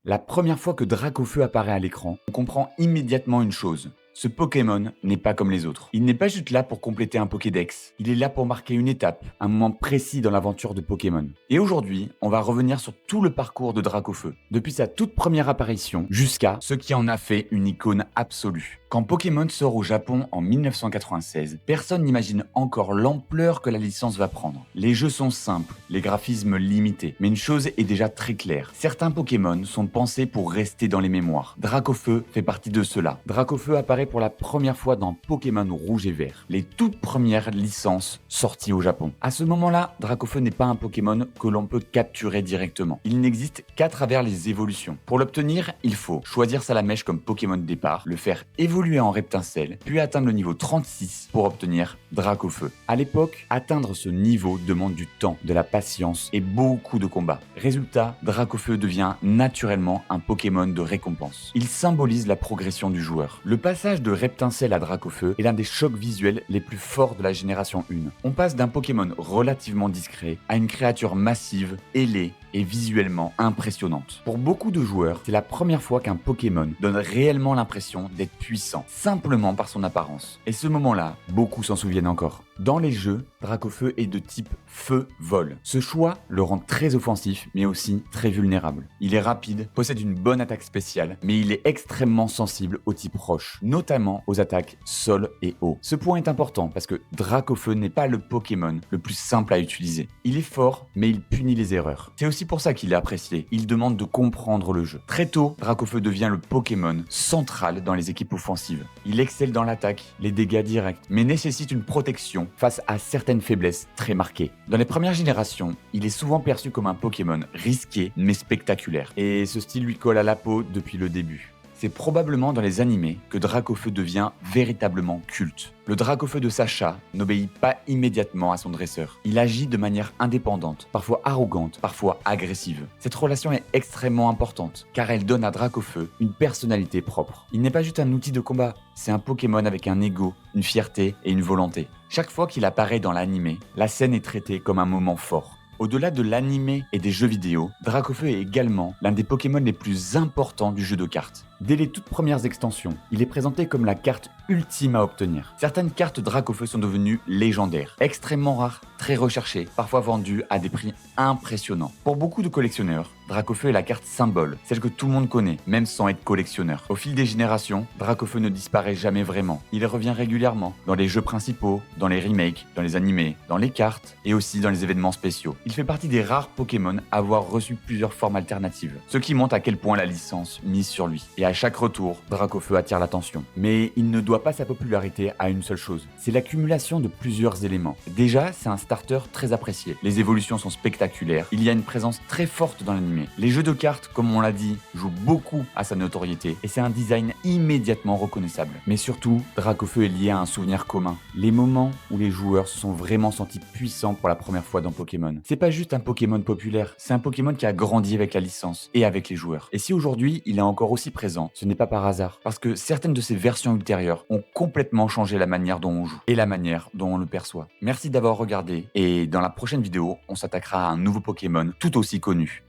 La première fois que Dracofeu apparaît à l'écran, on comprend immédiatement une chose. Ce Pokémon n'est pas comme les autres. Il n'est pas juste là pour compléter un Pokédex, il est là pour marquer une étape, un moment précis dans l'aventure de Pokémon. Et aujourd'hui, on va revenir sur tout le parcours de Dracofeu, depuis sa toute première apparition jusqu'à ce qui en a fait une icône absolue. Quand Pokémon sort au Japon en 1996, personne n'imagine encore l'ampleur que la licence va prendre. Les jeux sont simples, les graphismes limités, mais une chose est déjà très claire. Certains Pokémon sont pensés pour rester dans les mémoires. Dracofeu fait partie de cela. Dracofeu apparaît pour la première fois dans Pokémon Rouge et Vert, les toutes premières licences sorties au Japon. À ce moment-là, Dracofeu n'est pas un Pokémon que l'on peut capturer directement. Il n'existe qu'à travers les évolutions. Pour l'obtenir, il faut choisir Salamèche comme Pokémon de départ, le faire évoluer en Reptincelle, puis atteindre le niveau 36 pour obtenir Dracofeu. À l'époque, atteindre ce niveau demande du temps, de la patience et beaucoup de combats. Résultat, Dracofeu devient naturellement un Pokémon de récompense. Il symbolise la progression du joueur. Le passage de Reptincelle à Dracofeu est l'un des chocs visuels les plus forts de la génération 1. On passe d'un Pokémon relativement discret à une créature massive, ailée et visuellement impressionnante. Pour beaucoup de joueurs, c'est la première fois qu'un Pokémon donne réellement l'impression d'être puissant, simplement par son apparence. Et ce moment-là, beaucoup s'en souviennent encore. Dans les jeux, Dracofeu est de type feu-vol. Ce choix le rend très offensif, mais aussi très vulnérable. Il est rapide, possède une bonne attaque spéciale, mais il est extrêmement sensible au type roche, notamment aux attaques sol et eau. Ce point est important parce que Dracofeu n'est pas le Pokémon le plus simple à utiliser. Il est fort, mais il punit les erreurs. C'est aussi pour ça qu'il est apprécié. Il demande de comprendre le jeu. Très tôt, Dracofeu devient le Pokémon central dans les équipes offensives. Il excelle dans l'attaque, les dégâts directs, mais nécessite une protection face à certaines faiblesses très marquées. Dans les premières générations, il est souvent perçu comme un Pokémon risqué mais spectaculaire. Et ce style lui colle à la peau depuis le début. C'est probablement dans les animés que Dracofeu devient véritablement culte. Le Dracofeu de Sacha n'obéit pas immédiatement à son dresseur. Il agit de manière indépendante, parfois arrogante, parfois agressive. Cette relation est extrêmement importante, car elle donne à Dracofeu une personnalité propre. Il n'est pas juste un outil de combat, c'est un Pokémon avec un ego, une fierté et une volonté. Chaque fois qu'il apparaît dans l'animé, la scène est traitée comme un moment fort. Au-delà de l'animé et des jeux vidéo, Dracofeu est également l'un des Pokémon les plus importants du jeu de cartes. Dès les toutes premières extensions, il est présenté comme la carte ultime à obtenir. Certaines cartes Dracofeu sont devenues légendaires, extrêmement rares, très recherchées, parfois vendues à des prix impressionnants. Pour beaucoup de collectionneurs, Dracofeu est la carte symbole, celle que tout le monde connaît, même sans être collectionneur. Au fil des générations, Dracofeu ne disparaît jamais vraiment. Il revient régulièrement dans les jeux principaux, dans les remakes, dans les animés, dans les cartes et aussi dans les événements spéciaux. Il fait partie des rares Pokémon à avoir reçu plusieurs formes alternatives, ce qui montre à quel point la licence mise sur lui. Et à chaque retour, Dracofeu attire l'attention. Mais il ne doit pas sa popularité à une seule chose, c'est l'accumulation de plusieurs éléments. Déjà, c'est un starter très apprécié. Les évolutions sont spectaculaires, il y a une présence très forte dans l'anime. Les jeux de cartes, comme on l'a dit, jouent beaucoup à sa notoriété et c'est un design immédiatement reconnaissable. Mais surtout, Dracofeu est lié à un souvenir commun. Les moments où les joueurs se sont vraiment sentis puissants pour la première fois dans Pokémon. C'est pas juste un Pokémon populaire, c'est un Pokémon qui a grandi avec la licence et avec les joueurs. Et si aujourd'hui il est encore aussi présent, ce n'est pas par hasard, parce que certaines de ses versions ultérieures ont complètement changé la manière dont on joue et la manière dont on le perçoit. Merci d'avoir regardé et dans la prochaine vidéo, on s'attaquera à un nouveau Pokémon tout aussi connu.